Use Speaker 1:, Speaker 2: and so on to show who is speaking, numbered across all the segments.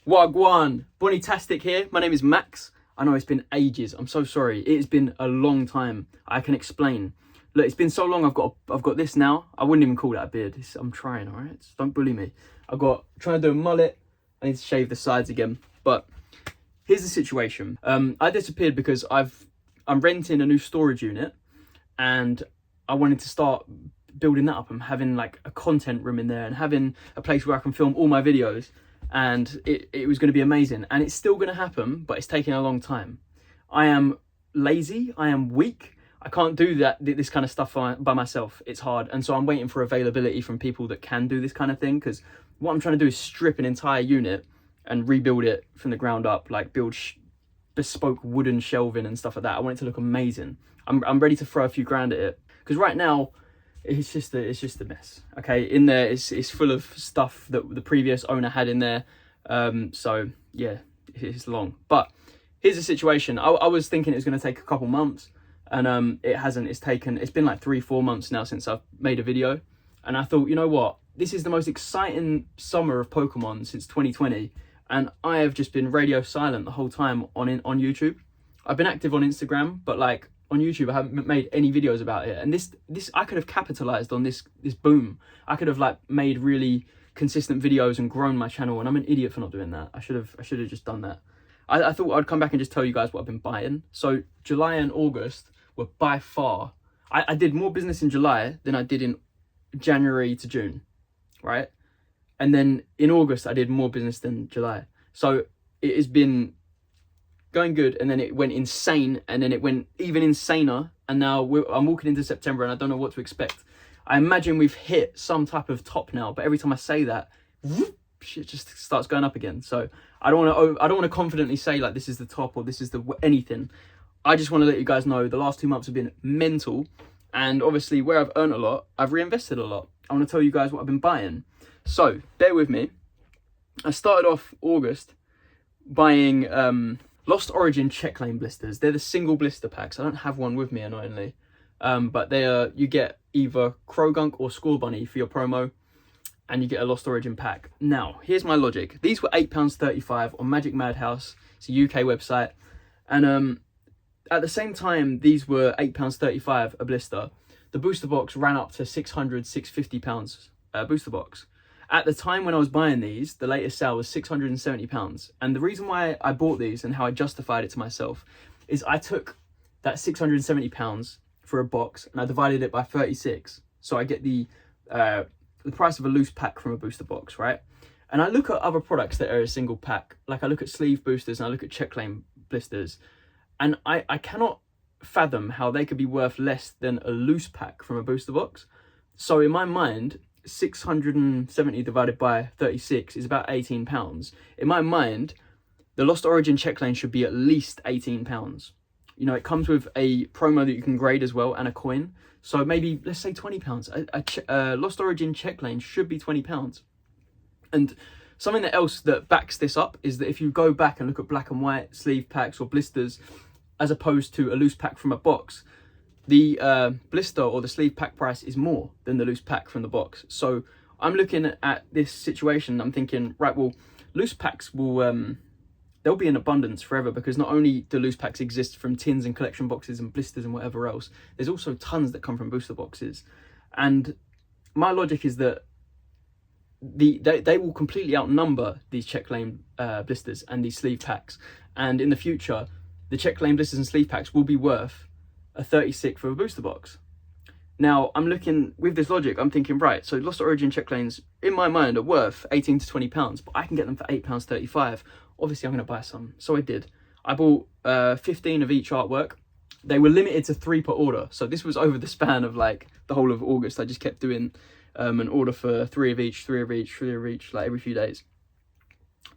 Speaker 1: Wagwan, Bonnie-tastic here. My name is Max. I know it's been ages. I'm so sorry. It has been a long time. I can explain. Look, it's been so long. I've got this now. I wouldn't even call that a beard. I'm trying, all right? So don't bully me. Trying to do a mullet. I need to shave the sides again. But here's the situation. I disappeared because I'm renting a new storage unit, and I wanted to start building that up and having like a content room in there and having a place where I can film all my videos. And it was going to be amazing, and it's still going to happen, but it's taking a long time. I am lazy, I am weak, I can't do this kind of stuff by myself. It's hard, and so I'm waiting for availability from people that can do this kind of thing, because what I'm trying to do is strip an entire unit and rebuild it from the ground up, like build bespoke wooden shelving and stuff like that. I want it to look amazing. I'm ready to throw a few grand at it, because right now it's just a mess. Okay, in there it's full of stuff that the previous owner had in there. So yeah, it's long. But here's the situation. I was thinking it was going to take a couple months, and it hasn't. It's been like 3-4 months now since I've made a video, and I thought, you know what, this is the most exciting summer of Pokemon since 2020, and I have just been radio silent the whole time on YouTube. I've been active on Instagram, but like on YouTube I haven't made any videos about it, and this I could have capitalized on this boom. I could have like made really consistent videos and grown my channel, and I'm an idiot for not doing that. I should have just done that. I thought I'd come back and just tell you guys what I've been buying. So July and August were by far, I did more business in July than I did in January to June, right? And then in August I did more business than July. So it has been going good, and then it went insane, and then it went even insaner, and now I'm walking into September and I don't know what to expect. I imagine we've hit some type of top now, but every time I say that, whoop, shit just starts going up again. So I don't want to confidently say like this is the top or this is the anything. I just want to let you guys know the last 2 months have been mental, and obviously where I've earned a lot, I've reinvested a lot. I want to tell you guys what I've been buying. So bear with me. I started off August buying Lost Origin check lane blisters. They're the single blister packs. I don't have one with me, annoyingly. But they are, you get either Krogunk or Scorbunny for your promo, and you get a Lost Origin pack. Now, here's my logic. These were £8.35 on Magic Madhouse. It's a UK website. And at the same time, these were £8.35 a blister. The booster box ran up to £650 booster box. At the time when I was buying these, the latest sale was £670. And the reason why I bought these and how I justified it to myself is I took that £670 for a box and I divided it by 36. So I get the price of a loose pack from a booster box, right? And I look at other products that are a single pack. Like I look at sleeve boosters and I look at check lane blisters. And I cannot fathom how they could be worth less than a loose pack from a booster box. So in my mind, 670 divided by 36 is about £18. In my mind, the Lost Origin check lane should be at least £18. You know, it comes with a promo that you can grade as well and a coin. So maybe, let's say £20. A Lost Origin check lane should be £20. And something else that backs this up is that if you go back and look at black and white sleeve packs or blisters, as opposed to a loose pack from a box, the blister or the sleeve pack price is more than the loose pack from the box. So I'm looking at this situation, I'm thinking, right, well, loose packs will they'll be in abundance forever, because not only do loose packs exist from tins and collection boxes and blisters and whatever else, there's also tons that come from booster boxes. And my logic is that they will completely outnumber these check lane blisters and these sleeve packs, and in the future the check lane blisters and sleeve packs will be worth a 36 for a booster box. Now I'm looking with this logic, I'm thinking, right, so Lost Origin check lanes in my mind are worth £18 to £20, but I can get them for £8.35. Obviously I'm going to buy some, so I did. I bought 15 of each artwork. They were limited to 3 per order, so this was over the span of like the whole of August. I just kept doing an order for 3 of each, 3 of each, 3 of each, like every few days.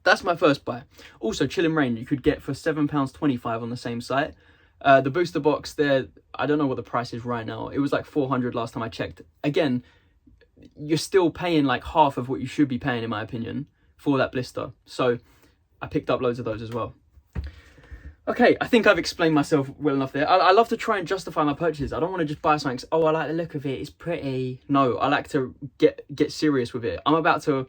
Speaker 1: That's my first buy. Also, Chillin' Rain you could get for £7.25 on the same site. The booster box there, I don't know what the price is right now. It was like £400 last time I checked. Again, you're still paying like half of what you should be paying, in my opinion, for that blister. So I picked up loads of those as well. Okay, I think I've explained myself well enough there. I love to try and justify my purchases. I don't want to just buy something, oh, I like the look of it, it's pretty. No, I like to get serious with it. I'm about to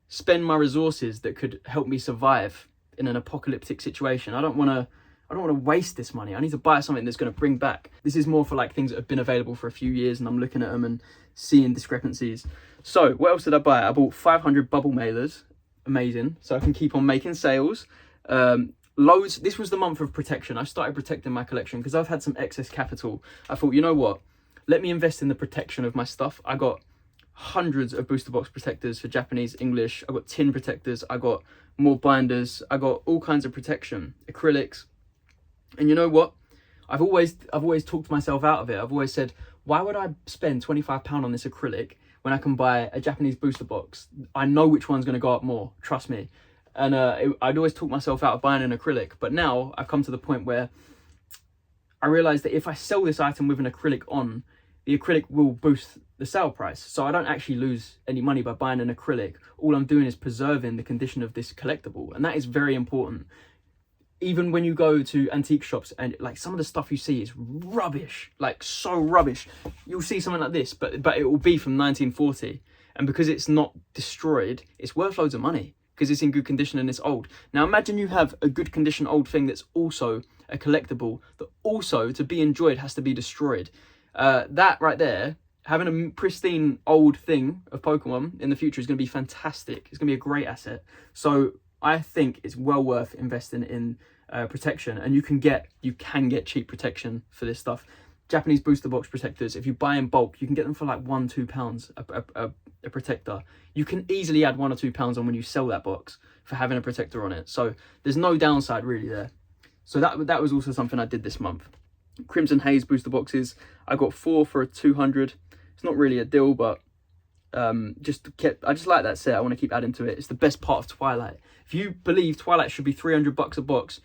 Speaker 1: spend my resources that could help me survive in an apocalyptic situation. I don't want to waste this money. I need to buy something that's going to bring back. This is more for like things that have been available for a few years and I'm looking at them and seeing discrepancies. So what else did I buy? I bought 500 bubble mailers. Amazing. So I can keep on making sales. Loads. This was the month of protection. I started protecting my collection because I've had some excess capital. I thought, you know what? Let me invest in the protection of my stuff. I got hundreds of booster box protectors for Japanese, English. I got tin protectors. I got more binders. I got all kinds of protection, acrylics. And you know what? I've always talked myself out of it. I've always said, why would I spend £25 on this acrylic when I can buy a Japanese booster box? I know which one's going to go up more. Trust me. And I'd always talk myself out of buying an acrylic. But now I've come to the point where I realise that if I sell this item with an acrylic on, the acrylic will boost the sale price. So I don't actually lose any money by buying an acrylic. All I'm doing is preserving the condition of this collectible. And that is very important. Even when you go to antique shops and like some of the stuff you see is rubbish, like so rubbish. You'll see something like this, but it will be from 1940. And because it's not destroyed, it's worth loads of money because it's in good condition and it's old. Now imagine you have a good condition old thing that's also a collectible that also to be enjoyed has to be destroyed. That right there, having a pristine old thing of Pokemon in the future is going to be fantastic. It's going to be a great asset. So I think it's well worth investing in protection, and you can get cheap protection for this stuff. Japanese booster box protectors, if you buy in bulk, you can get them for like £1-2 a protector. You can easily add £1 or £2 on when you sell that box for having a protector on it. So there's no downside really there. So that was also something I did this month. Crimson Haze booster boxes, I got 4 for a 200. It's not really a deal, but I just like that set. I want to keep adding to it. It's the best part of Twilight. If you believe Twilight should be £300 a box,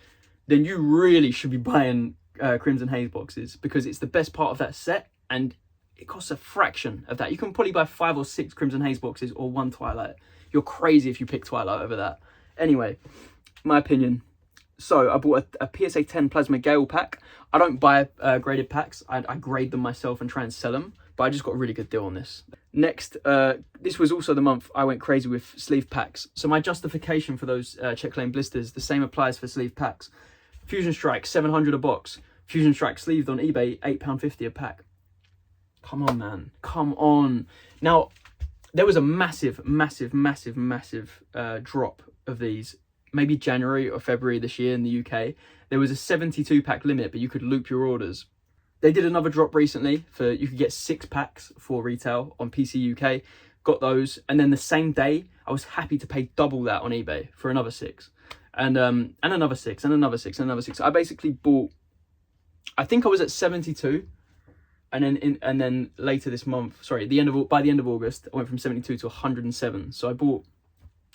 Speaker 1: then you really should be buying Crimson Haze boxes because it's the best part of that set and it costs a fraction of that. You can probably buy 5 or 6 Crimson Haze boxes or 1 Twilight. You're crazy if you pick Twilight over that. Anyway, my opinion. So I bought a PSA 10 Plasma Gale pack. I don't buy graded packs. I grade them myself and try and sell them. But I just got a really good deal on this. Next, this was also the month I went crazy with sleeve packs. So my justification for those check lane blisters, the same applies for sleeve packs. Fusion Strike, 700 a box. Fusion Strike sleeved on eBay, £8.50 a pack. Come on, man. Come on. Now, there was a massive drop of these. Maybe January or February this year in the UK. There was a 72 pack limit, but you could loop your orders. They did another drop recently for you could get 6 packs for retail on PC UK. Got those, and then the same day I was happy to pay double that on eBay for another 6, and another 6, and another 6, and another 6. I basically bought. I think I was at 72, and then later this month, sorry, by the end of August, I went from 72 to 107. So I bought,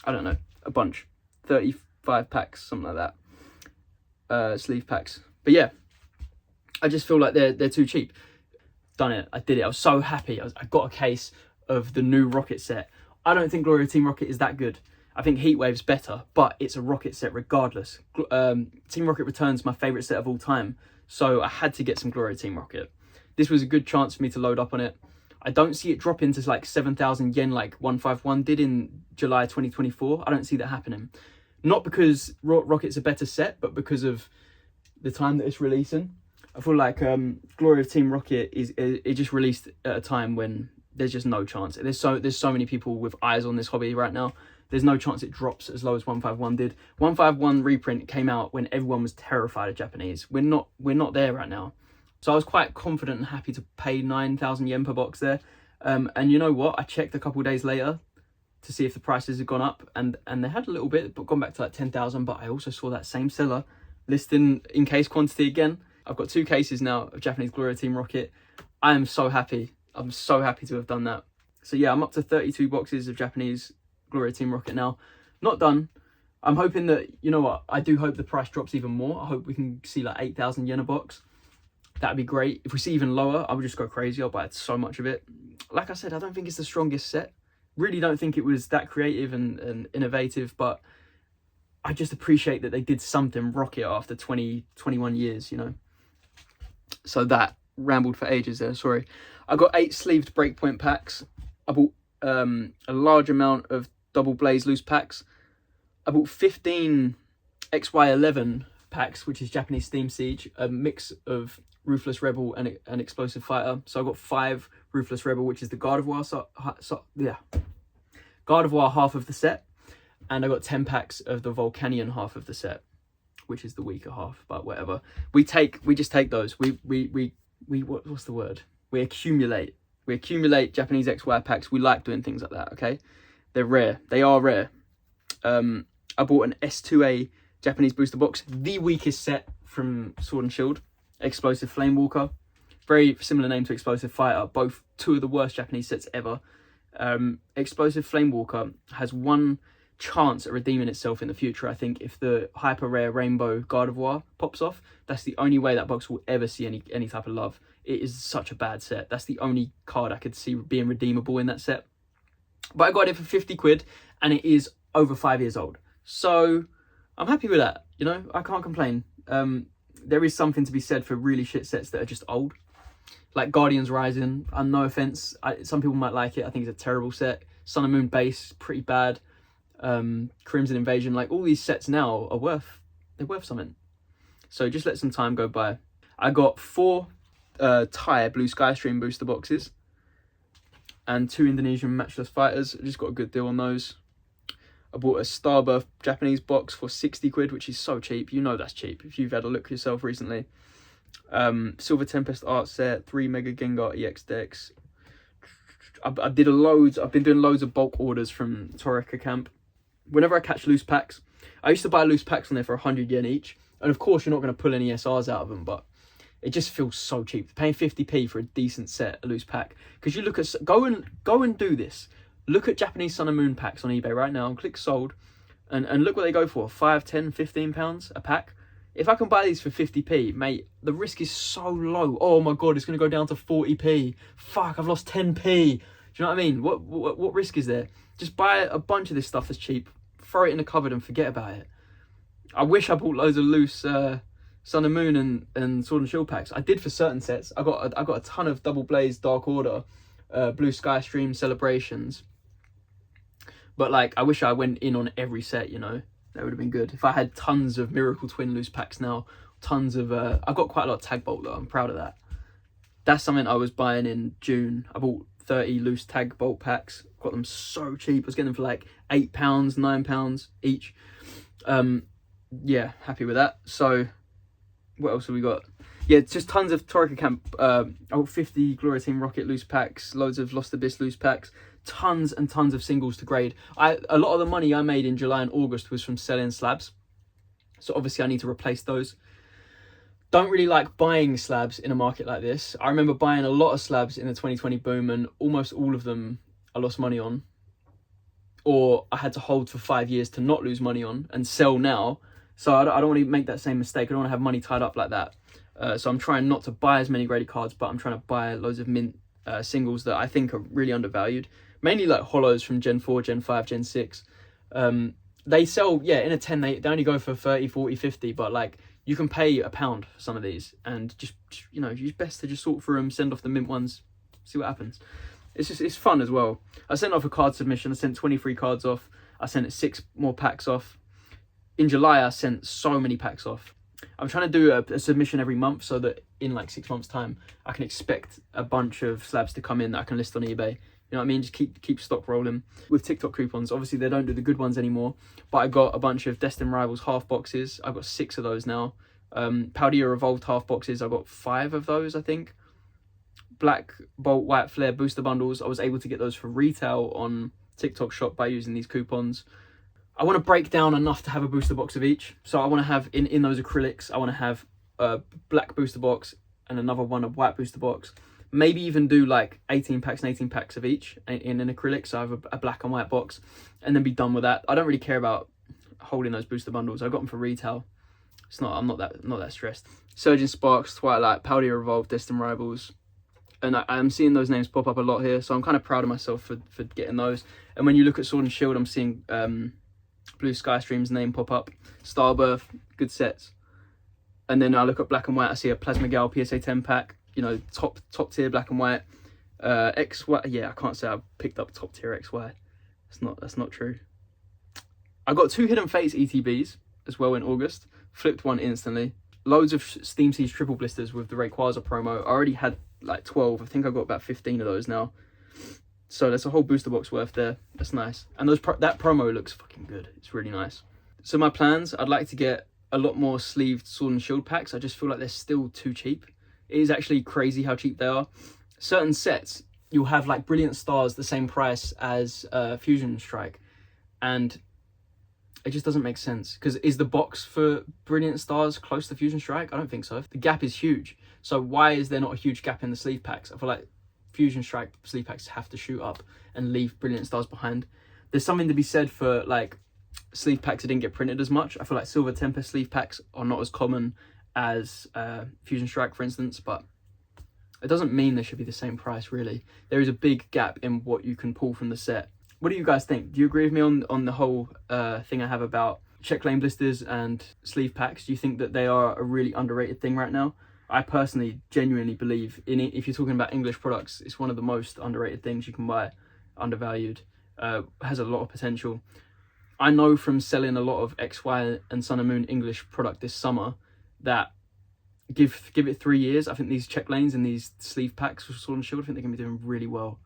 Speaker 1: I don't know, a bunch, 35 packs, something like that, sleeve packs. But yeah. I just feel like they're too cheap. Done it. I did it. I was so happy. I got a case of the new Rocket set. I don't think Gloria Team Rocket is that good. I think Heatwave's better, but it's a Rocket set regardless. Team Rocket Return's my favourite set of all time, so I had to get some Gloria Team Rocket. This was a good chance for me to load up on it. I don't see it dropping to like 7,000 yen like 151 did in July 2024. I don't see that happening. Not because Rocket's a better set, but because of the time that it's releasing. I feel like Glory of Team Rocket it just released at a time when there's just no chance. There's so many people with eyes on this hobby right now. There's no chance it drops as low as 151 did. 151 reprint came out when everyone was terrified of Japanese. We're not there right now. So I was quite confident and happy to pay 9,000 yen per box there. And you know what? I checked a couple of days later to see if the prices had gone up, and they had a little bit, but gone back to like 10,000. But I also saw that same seller listing in case quantity again. I've got 2 cases now of Japanese Gloria Team Rocket. I am so happy. I'm so happy to have done that. So yeah, I'm up to 32 boxes of Japanese Gloria Team Rocket now. Not done. I'm hoping that, you know what, I do hope the price drops even more. I hope we can see like 8,000 yen a box. That'd be great. If we see even lower, I would just go crazy. I'll buy so much of it. Like I said, I don't think it's the strongest set. Really don't think it was that creative and innovative, but I just appreciate that they did something Rocket after 21 years, you know. So that rambled for ages there, sorry. I got 8 sleeved Breakpoint packs. I bought a large amount of double blaze loose packs. I bought 15 XY11 packs, which is Japanese Steam Siege, a mix of Ruthless Rebel and Explosive Fighter. So I got 5 Ruthless Rebel, which is the Gardevoir, Gardevoir half of the set, and I got 10 packs of the Volcanion half of the set, which is the weaker half, but whatever. We just take those. What's the word? We accumulate Japanese XY packs. We like doing things like that. Okay, they're rare. They are rare. I bought an S2A Japanese booster box, the weakest set from Sword and Shield. Explosive Flame Walker, very similar name to Explosive Fighter, both 2 of the worst Japanese sets ever. Explosive Flame Walker has 1 chance at redeeming itself in the future. I think if the hyper rare Rainbow Gardevoir pops off, that's the only way that box will ever see any type of love. It is such a bad set. That's the only card I could see being redeemable in that set. But I got it for 50 quid, and it is over 5 years old. So I'm happy with that. You know, I can't complain. There is something to be said for really shit sets that are just old. Like Guardians Rising, and no offense, some people might like it. I think it's a terrible set. Sun and Moon Base, pretty bad. Crimson Invasion, like all these sets now are worth something. So just let some time go by. I got 4 Thai Blue Sky Stream booster boxes and 2 Indonesian Matchless Fighters. I just got a good deal on those. I bought a Starbirth Japanese box for 60 quid, which is so cheap. You know that's cheap if you've had a look yourself recently. Silver Tempest art set, 3 Mega Gengar EX decks. I've been doing loads of bulk orders from Toreka Camp. Whenever I catch loose packs, I used to buy loose packs on there for 100 yen each. And of course, you're not going to pull any SRs out of them, but it just feels so cheap. Paying 50p for a decent set, a loose pack. Because you look at, go and do this. Look at Japanese Sun and Moon packs on eBay right now and click sold. And look what they go for, 5, 10, 15 pounds a pack. If I can buy these for 50p, mate, the risk is so low. Oh my God, it's going to go down to 40p. Fuck, I've lost 10p. Do you know what I mean? What risk is there? Just buy a bunch of this stuff that's cheap, throw it in the cupboard and forget about it. I wish I bought loads of loose Sun and Moon and Sword and Shield packs. I did for certain sets. I got a ton of Double Blaze Dark Order, Blue Sky Stream Celebrations. But like, I wish I went in on every set, you know. That would have been good. If I had tons of Miracle Twin loose packs now, tons of... I've got quite a lot of Tag Bolt though, I'm proud of that. That's something I was buying in June. I bought 30 loose Tag Bolt packs. Got them so cheap. I was getting them for like £8, £9 each. Yeah, happy with that. So, what else have we got? Yeah, just tons of Toreka Camp. I got 50 Gloria Team Rocket loose packs, loads of Lost Abyss loose packs, tons and tons of singles to grade. A lot of the money I made in July and August was from selling slabs. So obviously I need to replace those. Don't really like buying slabs in a market like this. I remember buying a lot of slabs in the 2020 boom and almost all of them I lost money on. Or I had to hold for 5 years to not lose money on and sell now. So I don't want to make that same mistake. I don't want to have money tied up like that. So I'm trying not to buy as many graded cards, but I'm trying to buy loads of mint singles that I think are really undervalued. Mainly like holos from Gen 4, Gen 5, Gen 6. They sell, yeah, in a 10, they only go for 30, 40, 50, but like you can pay £1 for some of these and just you know, it's best to just sort through them, send off the mint ones, see what happens. It's fun as well. I sent off a card submission. I sent 23 cards off. I sent 6 more packs off. In July, I sent so many packs off. I'm trying to do a submission every month so that in like 6 months' time, I can expect a bunch of slabs to come in that I can list on eBay. You know what I mean? Just keep stock rolling. With TikTok coupons, obviously they don't do the good ones anymore, but I got a bunch of Destined Rivals half boxes. I've got 6 of those now. Paldea Evolved half boxes, I've got 5 of those, I think. Black Bolt White Flare booster bundles, I was able to get those for retail on TikTok shop by using these coupons. I want to break down enough to have a booster box of each. So I want to have, in those acrylics, I want to have a black booster box and another one, a white booster box. Maybe even do like 18 packs and 18 packs of each in an acrylic. So I have a black and white box and then be done with that. I don't really care about holding those booster bundles. I got them for retail. I'm not that stressed. Surging Sparks, Twilight, Paldea Evolved, Destined Rivals. And I'm seeing those names pop up a lot here. So I'm kind of proud of myself for getting those. And when you look at Sword and Shield, I'm seeing Blue Sky Stream's name pop up. Starbirth, good sets. And then I look at Black and White, I see a Plasmagal PSA 10 pack. You know, top tier Black and White. XY, yeah, I can't say I've picked up top tier XY. That's not true. I got 2 Hidden Fates ETBs as well in August. Flipped one instantly. Loads of Steam Siege triple blisters with the Rayquaza promo. I already had like 12. I think I got about 15 of those now. So there's a whole booster box worth there. That's nice. And that promo looks fucking good. It's really nice. So my plans, I'd like to get a lot more sleeved Sword and Shield packs. I just feel like they're still too cheap. It is actually crazy how cheap they are. Certain sets, you'll have like Brilliant Stars the same price as Fusion Strike. And it just doesn't make sense. Because is the box for Brilliant Stars close to Fusion Strike? I don't think so. The gap is huge. So why is there not a huge gap in the sleeve packs? I feel like Fusion Strike sleeve packs have to shoot up and leave Brilliant Stars behind. There's something to be said for like sleeve packs that didn't get printed as much. I feel like Silver Tempest sleeve packs are not as common as Fusion Strike, for instance, but it doesn't mean they should be the same price, really. There is a big gap in what you can pull from the set. What do you guys think? Do you agree with me on the whole thing I have about check lane blisters and sleeve packs? Do you think that they are a really underrated thing right now? I personally genuinely believe in it. If you're talking about English products, it's one of the most underrated things you can buy, undervalued, has a lot of potential. I know from selling a lot of XY and Sun and Moon English product this summer that give it 3 years, I think these check lanes and these sleeve packs for Sword and Shield, I think they're going to be doing really well.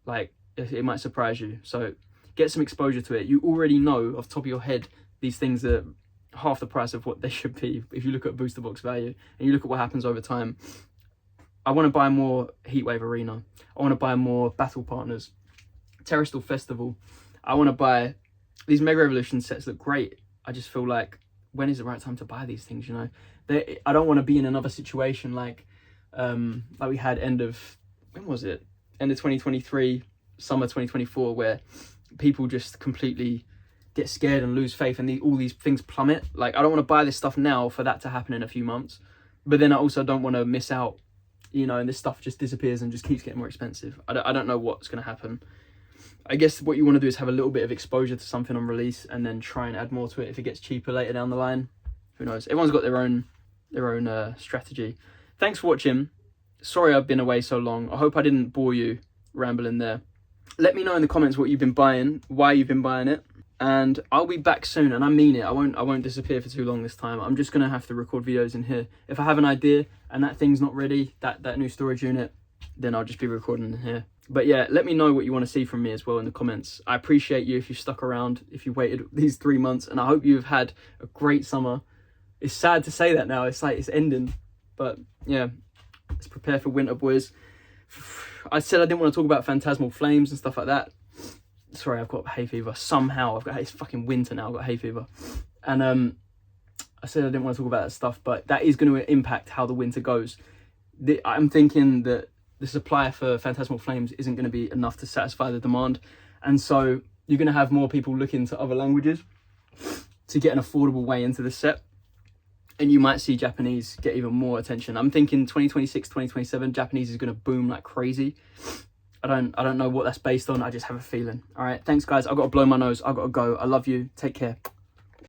Speaker 1: Like, it might surprise you. So get some exposure to it. You already know off the top of your head these things are half the price of what they should be if you look at booster box value and you look at what happens over time. I want to buy more Heatwave Arena. I want to buy more Battle Partners. Terrestrial Festival. I want to buy... These Mega Evolution sets look great. I just feel like, when is the right time to buy these things, you know? I don't want to be in another situation like we had end of 2023, summer 2024, where people just completely get scared and lose faith and all these things plummet. Like, I don't want to buy this stuff now for that to happen in a few months. But then I also don't want to miss out, you know, and this stuff just disappears and just keeps getting more expensive. I don't know what's going to happen. I guess what you want to do is have a little bit of exposure to something on release and then try and add more to it if it gets cheaper later down the line. Who knows? Everyone's got their own strategy. Thanks for watching. Sorry I've been away so long. I hope I didn't bore you rambling there. Let me know in the comments what you've been buying, why you've been buying it, and I'll be back soon, and I mean it. I won't disappear for too long this time. I'm just gonna have to record videos in here. If I have an idea and that thing's not ready, that new storage unit, then I'll just be recording in here. But yeah, let me know what you want to see from me as well in the comments. I appreciate you if you stuck around, if you waited these 3 months, and I hope you've had a great summer. It's sad to say that now. It's like it's ending, but yeah, let's prepare for winter, boys. I said I didn't want to talk about Phantasmal Flames and stuff like that. Sorry, I've got hay fever. Somehow it's fucking winter now. I've got hay fever, and I said I didn't want to talk about that stuff, but that is going to impact how the winter goes. I'm thinking that the supply for Phantasmal Flames isn't going to be enough to satisfy the demand, and so you're going to have more people looking to other languages to get an affordable way into the set. And you might see Japanese get even more attention. I'm thinking 2026, 2027, Japanese is going to boom like crazy. I don't know what that's based on. I just have a feeling. All right, thanks, guys. I've got to blow my nose. I've got to go. I love you. Take care.